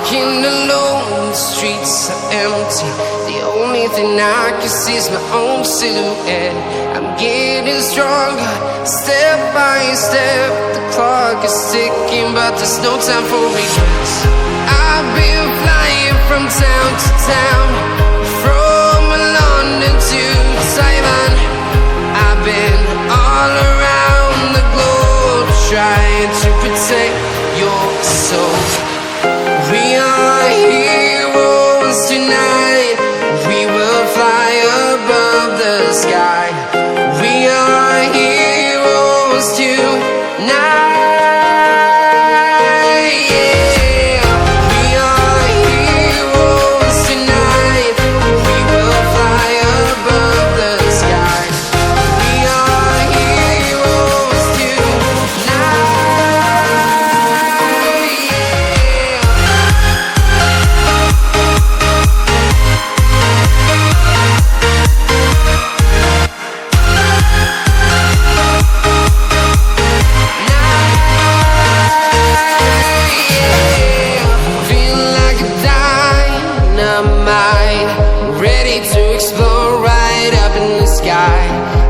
walking alone, the streets are empty. The only thing I can see is my own silhouette. I'm getting stronger, step by step. The clock is ticking, but there's no time for regrets. I've been flying from town to town, from London to Taiwan. I've been all around the globe, trying to protect your soul. We are heroes tonight. We will fly above the sky. We are heroes tonight. Yeah. We are heroes tonight. We will fly above the sky. We are heroes tonight. Feel like a dynamite, ready to explode right up in the sky.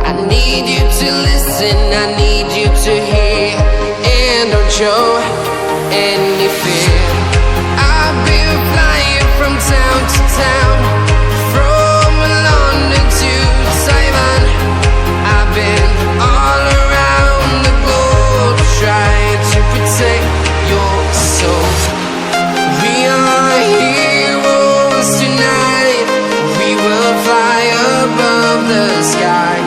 I need you to listen, I need you to hear, and don't show any fear. I've been flying from town to town, from London to Taiwan. I've been all around the globe, trying to protect your soul. We are heroes tonight. We will fly above the sky.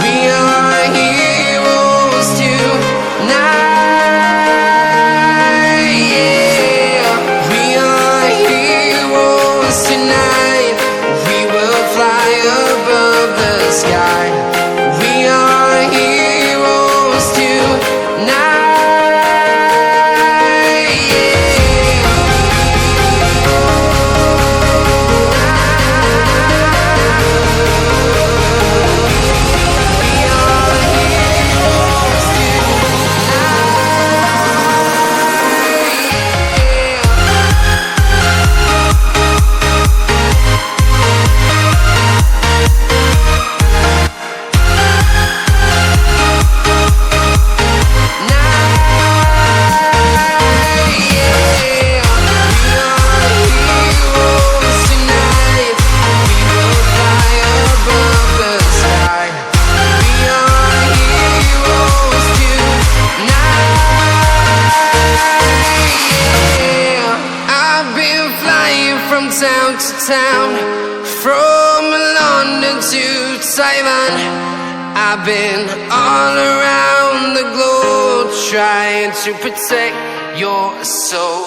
We are heroes tonight. Yeah. We are heroes tonight. We will fly above the sky. We are heroes tonight. Yeah. We are heroes town to town, from London to Taiwan. I've been all around the globe, trying to protect your soul.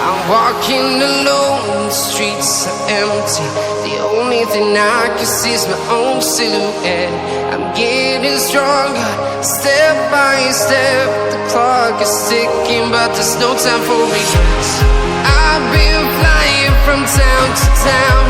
I'm walking alone, the streets are empty. The only thing I can see is my own silhouette. I'm getting stronger, step by step. The clock is ticking, but there's no time for regrets. I've been flying from town to town,